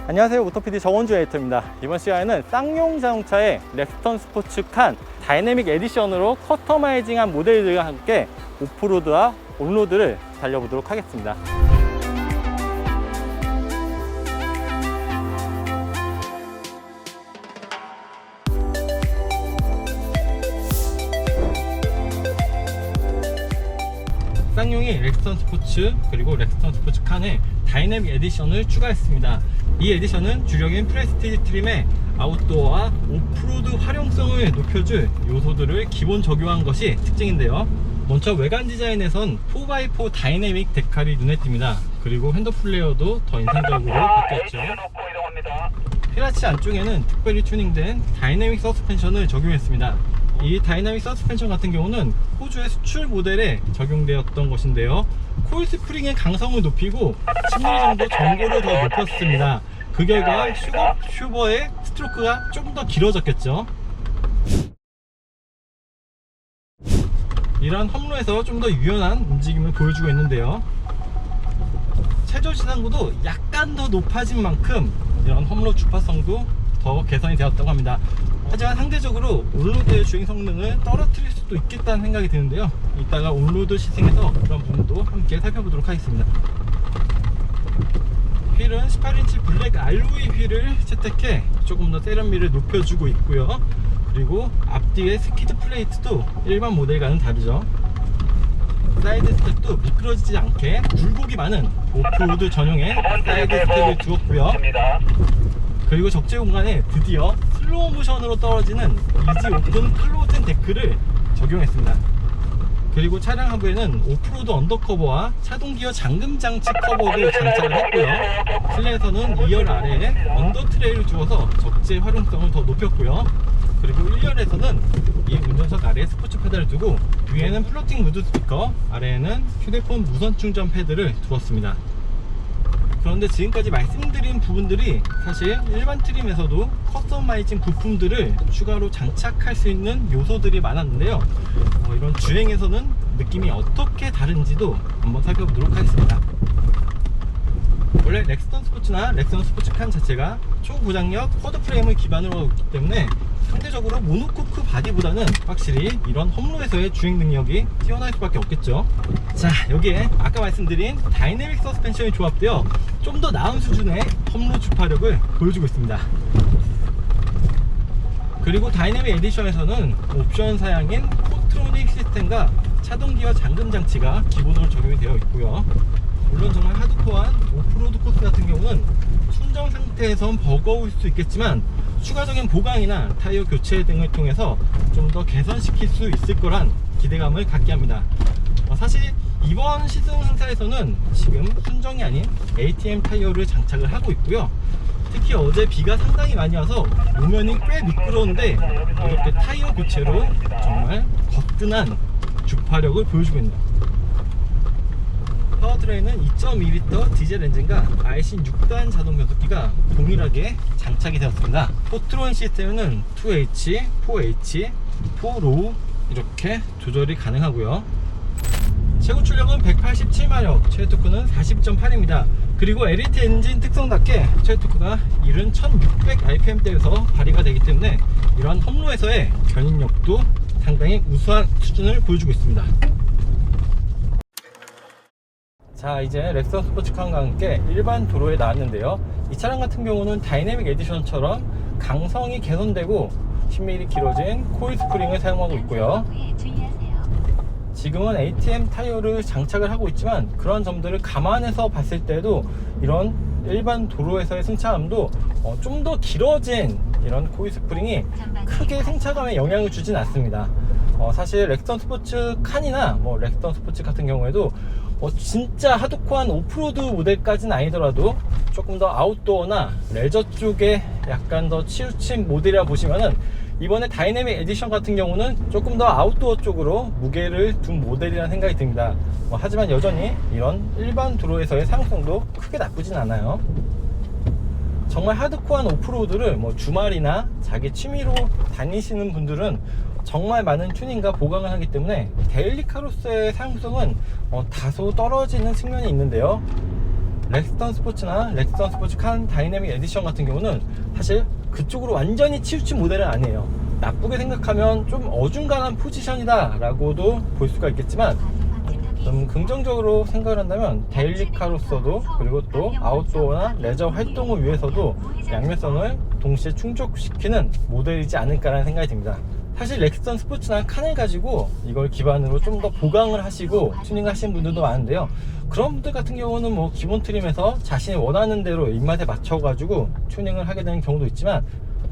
안녕하세요, 오토PD 정원주 에디터입니다. 이번 시간에는 쌍용 자동차의 렉스턴 스포츠 칸 다이내믹 에디션으로 커스터마이징한 모델들과 함께 오프로드와 온로드를 달려보도록 하겠습니다. 쌍용이 렉스턴 스포츠 그리고 렉스턴 스포츠 칸에 다이내믹 에디션을 추가했습니다. 이 에디션은 주력인 프레스티지 트림의 아웃도어와 오프로드 활용성을 높여줄 요소들을 기본 적용한 것이 특징인데요. 먼저 외관 디자인에선 4x4 다이내믹 데칼이 눈에 띕니다. 그리고 핸드 플레이어도 더 인상적으로 바뀌었죠. 휠아치 안쪽에는 특별히 튜닝된 다이내믹 서스펜션을 적용했습니다. 이 다이내믹 서스펜션 같은 경우는 호주의 수출 모델에 적용되었던 것인데요. 코일 스프링의 강성을 높이고 10mm 정도 전고를 더 높였습니다. 그 결과 슈버의 스트로크가 조금 더 길어졌겠죠. 이러한 험로에서 좀 더 유연한 움직임을 보여주고 있는데요. 최저 지상고도 약간 더 높아진 만큼 이런 험로 주파성도 더 개선이 되었다고 합니다. 하지만 상대적으로 온로드의 주행 성능을 떨어뜨릴 수도 있겠다는 생각이 드는데요. 이따가 온로드 시승에서 그런 부분도 함께 살펴보도록 하겠습니다. 휠은 18인치 블랙 알로이 휠을 채택해 조금 더 세련미를 높여주고 있고요. 그리고 앞뒤의 스키드 플레이트도 일반 모델과는 다르죠. 사이드 스텝도 미끄러지지 않게 굴곡이 많은 오프로드 전용의 사이드 스텝을 두었고요. 그리고 적재 공간에 드디어 슬로우 모션으로 떨어지는 이지 오픈 클로즈된 데크를 적용했습니다. 그리고 차량 하부에는 오프로드 언더커버와 차동기어 잠금 장치 커버도 장착을 했고요. 실내에서는 2열 아래에 언더 트레이를 주어서 적재 활용성을 더 높였고요. 그리고 1열에서는 이 운전석 아래에 스포츠 페달을 두고 위에는 플로팅 무드 스피커, 아래에는 휴대폰 무선 충전 패드를 두었습니다. 그런데 지금까지 말씀드린 부분들이 사실 일반 트림에서도 커스터마이징 부품들을 추가로 장착할 수 있는 요소들이 많았는데요. 이런 주행에서는 느낌이 어떻게 다른지도 한번 살펴보도록 하겠습니다. 원래 렉스턴 스포츠나 렉스턴 스포츠 칸 자체가 초고장력 쿼드 프레임을 기반으로 했기 때문에 상대적으로 모노코크 바디보다는 확실히 이런 험로에서의 주행 능력이 뛰어날 수밖에 없겠죠. 자, 여기에 아까 말씀드린 다이내믹 서스펜션이 조합되어 좀 더 나은 수준의 험로 주파력을 보여주고 있습니다. 그리고 다이내믹 에디션에서는 옵션 사양인 포트로닉 시스템과 차동기어 잠금 장치가 기본으로 적용이 되어 있고요. 물론 정말 하드코어한 오프로드 코스 같은 경우는 순정 상태에선 버거울 수 있겠지만 추가적인 보강이나 타이어 교체 등을 통해서 좀 더 개선시킬 수 있을 거란 기대감을 갖게 합니다. 사실 이번 시승 행사에서는 지금 순정이 아닌 ATM 타이어를 장착을 하고 있고요. 특히 어제 비가 상당히 많이 와서路面이 꽤 미끄러운데 이렇게 타이어 교체로 정말 거뜬한 주파력을 보여주고 있습니다. 파워트레인은 2.2L 디젤 엔진과 RC 6단 자동 변속기가 동일하게 장착이 되었습니다. 포트로인 시스템은 2H, 4H, 4로우 이렇게 조절이 가능하고요. 최고 출력은 187마력, 최대 토크는 40.8입니다. 그리고 엘리트 엔진 특성답게 최대 토크가 이른 1600rpm대에서 발휘가 되기 때문에 이러한 험로에서의 견인력도 상당히 우수한 수준을 보여주고 있습니다. 자, 이제 렉스턴 스포츠칸과 함께 일반 도로에 나왔는데요. 이 차량 같은 경우는 다이내믹 에디션처럼 강성이 개선되고 10mm 길어진 코일 스프링을 사용하고 있고요. 지금은 ATM 타이어를 장착을 하고 있지만 그런 점들을 감안해서 봤을 때도 이런 일반 도로에서의 승차감도 좀 더 길어진 이런 코일 스프링이 크게 승차감에 영향을 주진 않습니다. 사실 렉스턴 스포츠 칸이나 렉스턴 스포츠 같은 경우에도 진짜 하드코어한 오프로드 모델까지는 아니더라도 조금 더 아웃도어나 레저 쪽에 약간 더 치우친 모델이라 보시면은 이번에 다이내믹 에디션 같은 경우는 조금 더 아웃도어 쪽으로 무게를 둔 모델이라는 생각이 듭니다. 하지만 여전히 이런 일반 도로에서의 사용성도 크게 나쁘진 않아요. 정말 하드코어한 오프로드를 주말이나 자기 취미로 다니시는 분들은 정말 많은 튜닝과 보강을 하기 때문에 데일리카로서의 사용성은 다소 떨어지는 측면이 있는데요. 렉스턴 스포츠나 렉스턴 스포츠 칸 다이내믹 에디션 같은 경우는 사실 그쪽으로 완전히 치우친 모델은 아니에요. 나쁘게 생각하면 좀 어중간한 포지션이다 라고도 볼 수가 있겠지만, 좀 긍정적으로 생각을 한다면 데일리카로서도, 그리고 또 아웃도어나 레저 활동을 위해서도 양면성을 동시에 충족시키는 모델이지 않을까라는 생각이 듭니다. 사실 렉스턴 스포츠나 칸을 가지고 이걸 기반으로 좀 더 보강을 하시고 튜닝 하시는 분들도 많은데요, 그런 분들 같은 경우는 뭐 기본 트림에서 자신이 원하는 대로 입맛에 맞춰 가지고 튜닝을 하게 되는 경우도 있지만,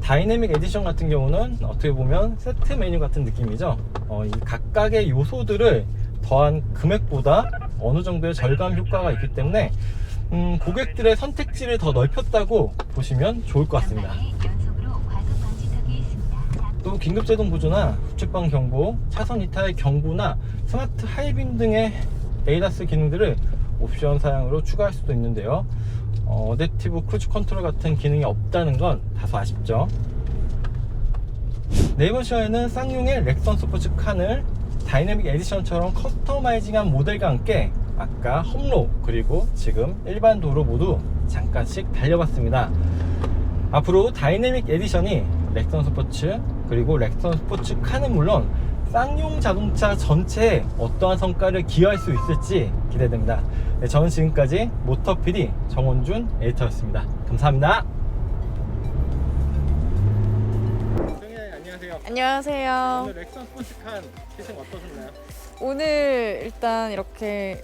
다이내믹 에디션 같은 경우는 어떻게 보면 세트 메뉴 같은 느낌이죠. 이 각각의 요소들을 더한 금액보다 어느 정도의 절감 효과가 있기 때문에 고객들의 선택지를 더 넓혔다고 보시면 좋을 것 같습니다. 또 긴급제동 보조나 우측방 경보, 차선 이탈 경보나 스마트 하이빔 등의 에이다스 기능들을 옵션 사양으로 추가할 수도 있는데요, 어댑티브 크루즈 컨트롤 같은 기능이 없다는 건 다소 아쉽죠. 네, 이번 시간에는 쌍용의 렉선 스포츠 칸을 다이내믹 에디션처럼 커스터마이징한 모델과 함께 아까 험로 그리고 지금 일반 도로 모두 잠깐씩 달려봤습니다. 앞으로 다이내믹 에디션이 렉선 스포츠 그리고 렉선 스포츠 칸은 물론 쌍용 자동차 전체에 어떠한 성과를 기여할 수 있을지 기대됩니다. 네, 저는 지금까지 모터 PD 정원준 에디터였습니다. 감사합니다. 안녕하세요. 안녕하세요. 오늘 렉선 스포츠 칸 시승 어떠셨나요? 오늘 일단 이렇게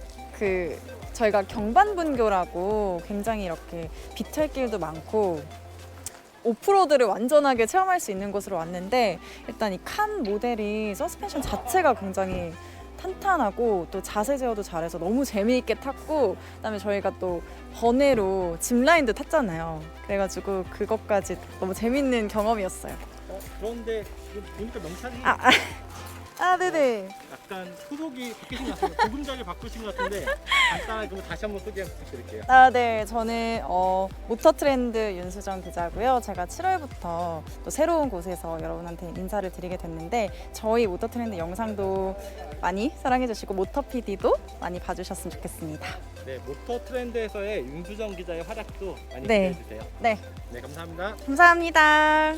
저희가 경반분교라고 굉장히 이렇게 비탈길도 많고 오프로드를 완전하게 체험할 수 있는 곳으로 왔는데, 일단 이 칸 모델이 서스펜션 자체가 굉장히 탄탄하고 또 자세 제어도 잘해서 너무 재미있게 탔고, 그다음에 저희가 또 번외로 짚라인도 탔잖아요. 그래가지고 그것까지 너무 재밌는 경험이었어요. 그런데 보니까 명찰이 네네. 약간 소속이 바뀌신 것 같아요. 보금자리를 바꾸신 것 같은데 간단하게 그럼 다시 한번 소개 부탁드릴게요. 네. 저는 모터트렌드 윤수정 기자고요. 제가 7월부터 또 새로운 곳에서 여러분한테 인사를 드리게 됐는데, 저희 모터트렌드 영상도 많이 사랑해주시고 모터 PD도 많이 봐주셨으면 좋겠습니다. 네, 모터트렌드에서의 윤수정 기자의 활약도 많이 네. 기대해주세요. 네. 네, 감사합니다. 감사합니다.